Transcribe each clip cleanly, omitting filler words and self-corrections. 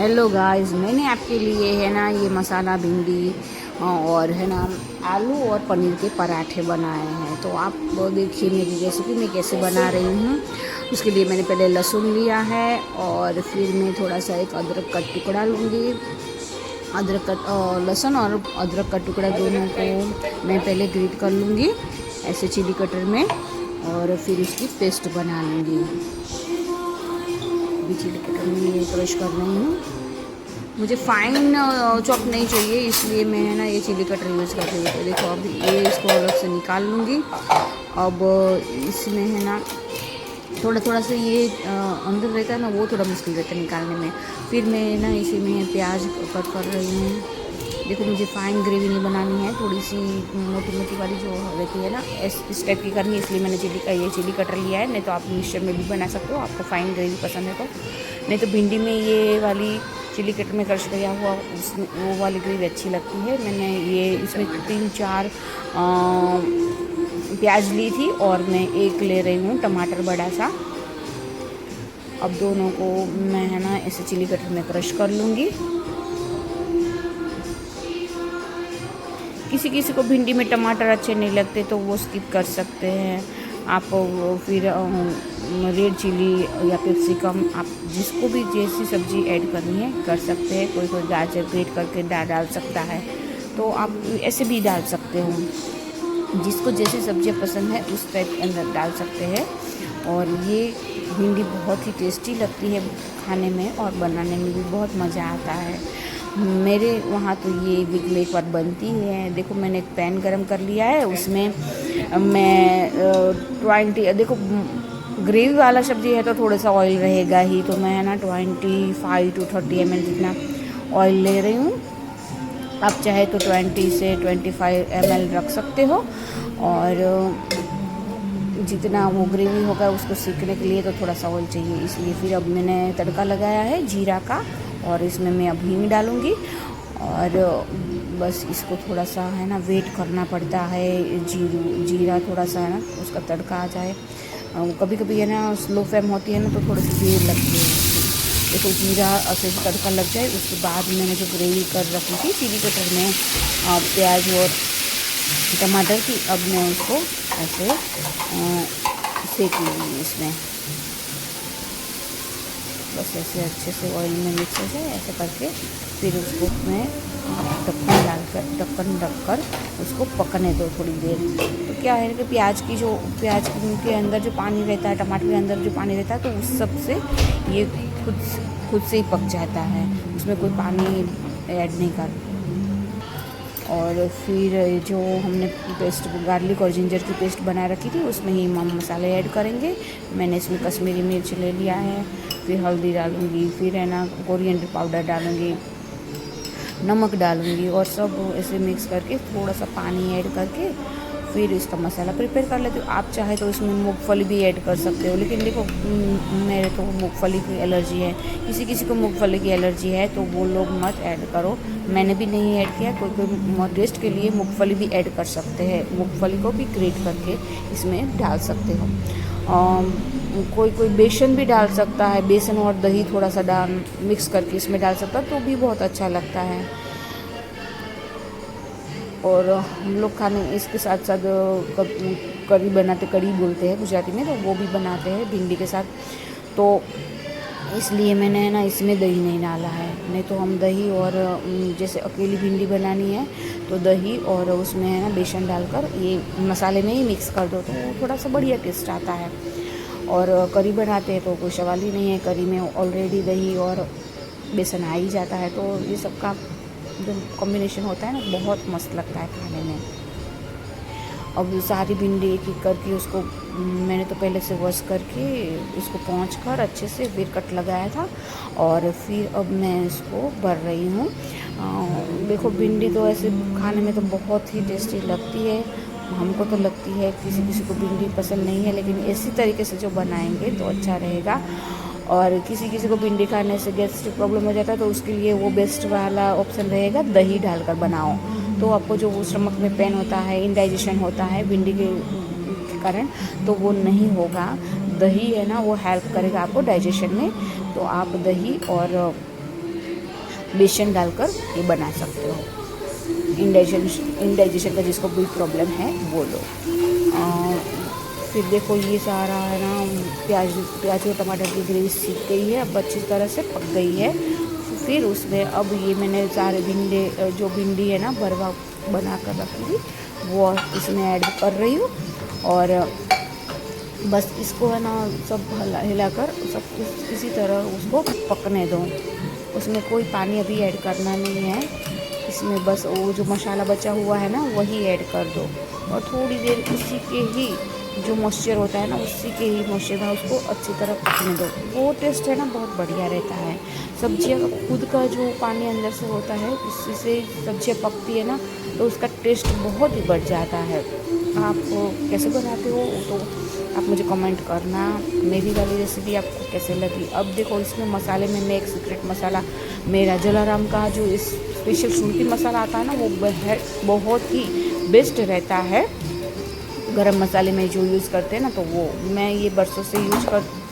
Hello guys, मैंने आपके लिए है ना ये मसाला भिंडी और है ना आलू और पनीर के पराठे बनाए हैं। तो आप वो देखिए मेरी रेसिपी मैं कैसे बना रही हूँ। उसके लिए मैंने पहले लहसुन लिया है और फिर मैं थोड़ा सा एक अदरक का टुकड़ा लूँगी। लहसुन और अदरक का टुकड़ा दोनों को मैं पहले ग्रेट कर लूँगी ऐसे चिली कटर में, और फिर उसकी पेस्ट बना लूँगी। चिली कटर में ये क्रश कर रही हूँ। मुझे फाइन चॉप नहीं चाहिए, इसलिए मैं है ना ये चिली कटर यूज़ कर रही हूँ। तो देखो अब ये इसको अलग से निकाल लूँगी। अब इसमें है ना थोड़ा थोड़ा सा ये अंदर रहता है ना, वो थोड़ा मुश्किल रहता है निकालने में। फिर मैं ना इसी में प्याज कट कर रही हूँ। देखो मुझे फ़ाइन ग्रेवी नहीं बनानी है, थोड़ी सी मोटी मोटी वाली जो रहती है ना इस टाइप की करनी है, इसलिए मैंने चिली कटर लिया है। नहीं तो आप मिक्सचर में भी बना सकते हो, आपको फ़ाइन ग्रेवी पसंद है तो। नहीं तो भिंडी में ये वाली चिली कटर में क्रश किया हुआ उसमें वो वाली ग्रेवी अच्छी लगती है। मैंने ये इसमें 3-4 प्याज ली थी और मैं एक ले रही हूँ टमाटर बड़ा सा। अब दोनों को मैं है ना ऐसे चिली कटर में क्रश कर लूँगी। किसी किसी को भिंडी में टमाटर अच्छे नहीं लगते तो वो स्किप कर सकते हैं। आप फिर रेड चिली या कैप्सिकम, आप जिसको भी जैसी सब्ज़ी ऐड करनी है कर सकते हैं। कोई कोई गाजर ग्रेट करके डाल सकता है, तो आप ऐसे भी डाल सकते हो। जिसको जैसी सब्जियां पसंद है उस टाइप के अंदर डाल सकते हैं। और ये भिंडी बहुत ही टेस्टी लगती है खाने में, और बनाने में भी बहुत मज़ा आता है। मेरे वहाँ तो ये वीक में एक बार बनती है। देखो मैंने एक पैन गरम कर लिया है, उसमें मैं 20 देखो ग्रेवी वाला सब्ज़ी है तो थोड़ा सा ऑयल रहेगा ही, तो मैं ना 25 to 30 ml जितना ऑयल ले रही हूँ। आप चाहे तो 20 से 25 ml रख सकते हो। और जितना वो ग्रेवी होगा उसको सीखने के लिए तो थोड़ा सा ऑयल चाहिए, इसलिए फिर अब मैंने तड़का लगाया है जीरा का, और इसमें मैं अब हींग डालूँगी। और बस इसको थोड़ा सा है ना वेट करना पड़ता है, जीरा थोड़ा सा है ना उसका तड़का आ जाए। कभी कभी है ना स्लो फ्लेम होती है ना तो थोड़ी सी देर लगती है। देखो जीरा ऐसे तड़का लग जाए, उसके बाद मैंने जो ग्रेवी कर रखी थी चिली कटर में प्याज और टमाटर की, अब मैं उसको ऐसे सेक लूँगी इसमें। बस ऐसे अच्छे से ऑयल में मिक्स हो जाए ऐसे करके, फिर उसको मैं ढक्कन ढककर उसको पकने दो थोड़ी देर। तो क्या है कि प्याज के अंदर जो पानी रहता है, टमाटर के अंदर जो पानी रहता है, तो उस सब से ये खुद से ही पक जाता है, उसमें कोई पानी ऐड नहीं कर। और फिर जो हमने पेस्ट गार्लिक और जिंजर की पेस्ट बना रखी थी उसमें ही हम मसाले ऐड करेंगे। मैंने इसमें कश्मीरी मिर्च ले लिया है, फिर हल्दी डालूँगी, फिर है ना कोरिएंडर पाउडर डालूँगी, नमक डालूँगी, और सब ऐसे मिक्स करके थोड़ा सा पानी ऐड करके फिर इसका मसाला प्रिपेयर कर लेती हूँ। आप चाहे तो इसमें मूंगफली भी ऐड कर सकते हो, लेकिन देखो मेरे तो मूंगफली की एलर्जी है। किसी किसी को मूंगफली की एलर्जी है तो वो लोग मत ऐड करो, मैंने भी नहीं ऐड किया। कोई कोई टेस्ट के लिए मूंगफली भी ऐड कर सकते हैं, मूंगफली को भी ग्रेट करके इसमें डाल सकते हो। कोई कोई बेसन भी डाल सकता है, बेसन और दही थोड़ा सा मिक्स करके इसमें डाल सकता है, तो भी बहुत अच्छा लगता है। और हम लोग खाने इसके साथ साथ करी बनाते, कड़ी बोलते हैं गुजराती में, तो वो भी बनाते हैं भिंडी के साथ। तो इसलिए मैंने ना इसमें दही नहीं डाला है। नहीं तो हम दही और जैसे अकेली भिंडी बनानी है तो दही और उसमें है ना बेसन डालकर ये मसाले में ही मिक्स कर दो, तो वो थोड़ा सा बढ़िया टेस्ट आता है। और करी बनाते हैं तो कोई सवाल ही नहीं है, करी में ऑलरेडी दही और बेसन आ ही जाता है, तो ये सबका जो कॉम्बिनेशन होता है ना बहुत मस्त लगता है खाने में। अब सारी भिंडी एक एक करके उसको मैंने तो पहले से वॉश करके इसको पोंछ कर अच्छे से फिर कट लगाया था, और फिर अब मैं इसको भर रही हूँ। देखो भिंडी तो ऐसे खाने में तो बहुत ही टेस्टी लगती है, हमको तो लगती है। किसी किसी को भिंडी पसंद नहीं है, लेकिन इसी तरीके से जो बनाएंगे तो अच्छा रहेगा। और किसी किसी को भिंडी खाने से गैस्ट्रिक प्रॉब्लम हो जाता है, तो उसके लिए वो बेस्ट वाला ऑप्शन रहेगा दही डालकर बनाओ। तो आपको जो वो स्टमक में पेन होता है, इंडाइजेशन होता है भिंडी के कारण, तो वो नहीं होगा। दही है ना वो हेल्प करेगा आपको डाइजेशन में। तो आप दही और बेसन डालकर ये बना सकते हो। इंडाइजेशन का जिसको भी प्रॉब्लम है वो लोग। फिर देखो ये सारा है ना प्याज और टमाटर की ग्रेवी सीख गई है, अब अच्छी तरह से पक गई है। फिर उसमें अब ये मैंने सारे भिंडी है ना भरवा बना कर रखी थी वो इसमें ऐड कर रही हूँ। और बस इसको है ना सब हिलाकर सब कुछ इसी तरह उसको पकने दो। उसमें कोई पानी अभी ऐड करना नहीं है, इसमें बस वो जो मसाला बचा हुआ है ना वही ऐड कर दो और थोड़ी देर उसी के ही जो मॉइस्चर होता है ना उसी के ही मॉइस्चर में उसको अच्छी तरह पकने दो। वो टेस्ट है ना बहुत बढ़िया रहता है। सब्जियां खुद का जो पानी अंदर से होता है उससे से सब्जियां पकती है ना तो उसका टेस्ट बहुत ही बढ़ जाता है। आप कैसे बनाते हो तो आप मुझे कमेंट करना। मेरी वाली रेसिपी आपको कैसे लगी। अब देखो इसमें मसाले में मैं एक सीक्रेट मसाला मेरा जलाराम का जो इस स्पेशल शुंठी मसाला आता है ना वो बहुत ही बेस्ट रहता है। गरम मसाले में जो यूज़ करते हैं ना तो वो मैं ये बरसों से यूज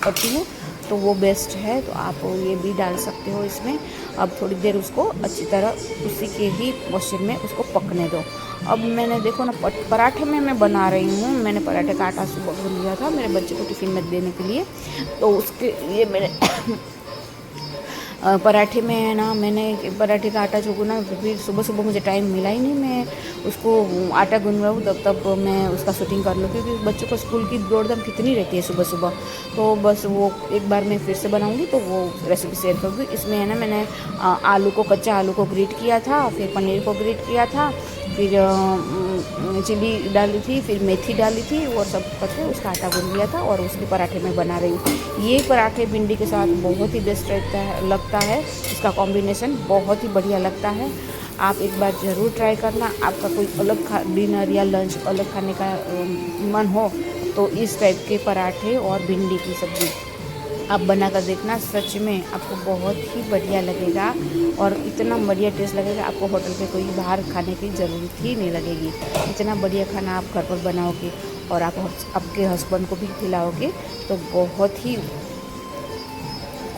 करती हूँ तो वो बेस्ट है। तो आप ये भी डाल सकते हो इसमें। अब थोड़ी देर उसको अच्छी तरह उसी के ही मॉइस्चर में उसको पकने दो। अब मैंने देखो ना पराठे में मैं बना रही हूँ। मैंने पराठे का आटा सुबह गूंद लिया था मेरे बच्चे को टिफ़िन में देने के लिए, तो उसके लिए मैंने पराठे में है ना मैंने पराठे का आटा जो गूना फिर सुबह सुबह मुझे टाइम मिला ही नहीं, मैं उसको आटा गूंद रहा हूँ तब मैं उसका शूटिंग कर लूँ क्योंकि बच्चों को स्कूल की दौड़-धाम कितनी रहती है सुबह सुबह। तो बस वो एक बार मैं फिर से बनाऊँगी तो वो रेसिपी शेयर करूँगी। इसमें है ना मैंने कच्चा आलू को ग्रेट किया था, फिर पनीर को ग्रेट किया था, फिर चिली डाली थी, फिर मेथी डाली थी और सब करके उसका आटा गूंद लिया था और उसके पराठे में बना रही हूँ। ये पराठे भिंडी के साथ बहुत ही बेस्ट लगता है। इसका कॉम्बिनेशन बहुत ही बढ़िया लगता है। आप एक बार ज़रूर ट्राई करना। आपका कोई अलग डिनर या लंच अलग खाने का मन हो तो इस टाइप के पराठे और भिंडी की सब्ज़ी आप बना कर देखना। सच में आपको बहुत ही बढ़िया लगेगा और इतना बढ़िया टेस्ट लगेगा आपको होटल पे कोई बाहर खाने की ज़रूरत ही नहीं लगेगी। इतना बढ़िया खाना आप घर पर बनाओगे और आप आपके हस्बैंड को भी खिलाओगे तो बहुत ही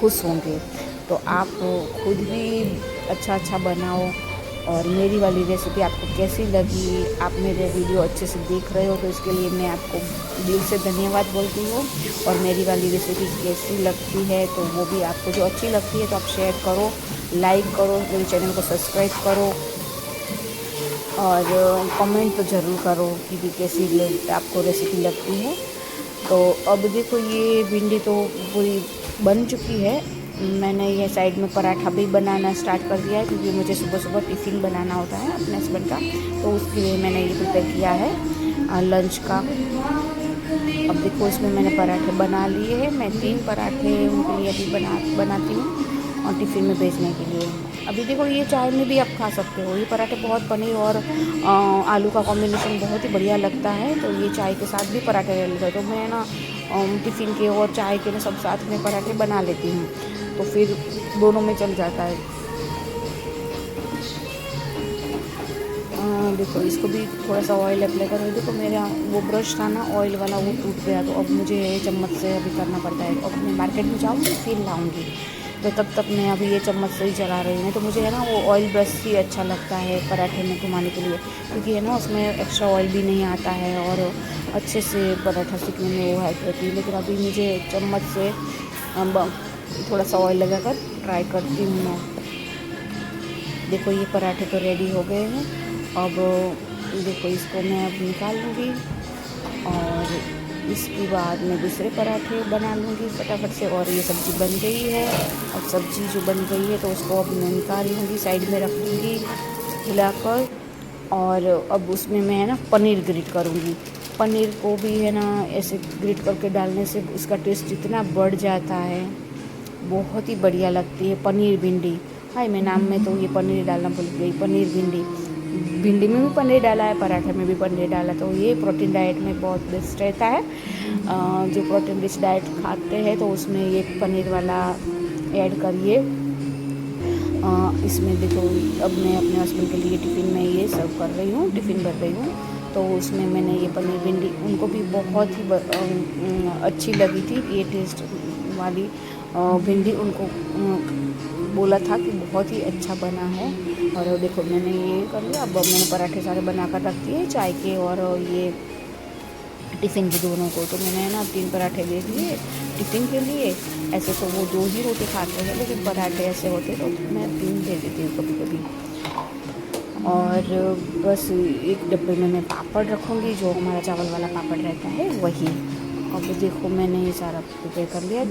खुश होंगे। तो आप खुद भी अच्छा बनाओ। और मेरी वाली रेसिपी आपको कैसी लगी, आप मेरे वीडियो अच्छे से देख रहे हो तो इसके लिए मैं आपको दिल से धन्यवाद बोलती हूँ। और मेरी वाली रेसिपी कैसी लगती है तो वो भी आपको जो अच्छी लगती है तो आप शेयर करो, लाइक करो, मेरे चैनल को सब्सक्राइब करो और कमेंट तो ज़रूर करो कि कैसी आपको रेसिपी लगती है। तो अब देखो ये भिंडी तो पूरी बन चुकी है। मैंने ये साइड में पराठा भी बनाना स्टार्ट कर दिया है क्योंकि मुझे सुबह सुबह टिफ़िन बनाना होता है अपने हस्बैंड का, तो उसके लिए मैंने ये प्रिपेयर किया है लंच का। अब देखो इसमें मैंने पराठे बना लिए हैं। मैं 3 पराठे उनके लिए अभी बनाती हूँ और टिफ़िन में भेजने के लिए। अभी देखो ये चाय में भी आप खा सकते हो। ये पराठे बहुत पनीर और आलू का कॉम्बिनेशन बहुत ही बढ़िया लगता है, तो ये चाय के साथ भी पराठे ले लेते हैं। तो मैं ना टिफ़िन के और चाय के ना सब साथ में पराठे बना लेती हूँ तो फिर दोनों में चल जाता है। देखो इसको भी थोड़ा सा ऑयल अप्लाई करो। देखो मेरा वो ब्रश था ना ऑयल वाला वो टूट गया तो अब मुझे चम्मच से अभी करना पड़ता है। अब मैं मार्केट में जाऊँगी फिर लाऊँगी तो तब तक मैं अभी ये चम्मच से ही चला रही हूँ। तो मुझे है ना वो ऑयल ब्रश ही अच्छा लगता है पराठे में घुमाने के लिए क्योंकि है ना उसमें एक्स्ट्रा ऑयल भी नहीं आता है और अच्छे से पराठा सीखने में वो हेल्प रहती है। लेकिन अभी मुझे चम्मच से थोड़ा सा ऑयल लगाकर ट्राई करती हूँ मैं। देखो ये पराठे तो रेडी हो गए हैं। अब देखो इसको मैं अब निकाल लूँगी और इसके बाद मैं दूसरे पराठे बना लूँगी फटाफट से। और ये सब्ज़ी बन गई है। अब सब्ज़ी जो बन गई है तो उसको अब मैं निकाल लूँगी, साइड में रख दूँगी हिलाकर। और अब उसमें मैं है ना पनीर ग्रेट करूँगी। पनीर को भी है ना ऐसे ग्रेट करके डालने से इसका टेस्ट इतना बढ़ जाता है, बहुत ही बढ़िया लगती है पनीर भिंडी। हाय मैं नाम में तो ये पनीर डालना भूल गई। पनीर भिंडी में भी पनीर डाला है, पराठे में भी पनीर डाला, तो ये प्रोटीन डाइट में बहुत बेस्ट रहता है। जो प्रोटीन रिच डाइट खाते हैं तो उसमें ये पनीर वाला ऐड करिए। इसमें देखो अब मैं अपने हस्बैंड के लिए टिफ़िन में ये सर्व कर रही हूँ, टिफ़िन भर रही हूँ। तो उसमें मैंने ये पनीर भिंडी उनको भी बहुत ही अच्छी लगी थी। ये टेस्ट वाली भिंडी उनको बोला था कि बहुत ही अच्छा बना है। और देखो मैंने ये कर लिया। अब मैंने पराठे सारे बनाकर रख दिए चाय के और ये टिफ़िन के दोनों को। तो मैंने ना 3 पराठे दे दिए टिफ़िन के लिए। ऐसे तो वो 2 ही रोटी खाते हैं, लेकिन पराठे ऐसे होते तो मैं 3 दे देती हूँ कभी कभी। और बस एक डब्बे में मैं पापड़ रखूँगी, जो हमारा चावल वाला पापड़ रहता है वही। अब देखो मैंने ये सारा प्रिपेयर कर लिया है।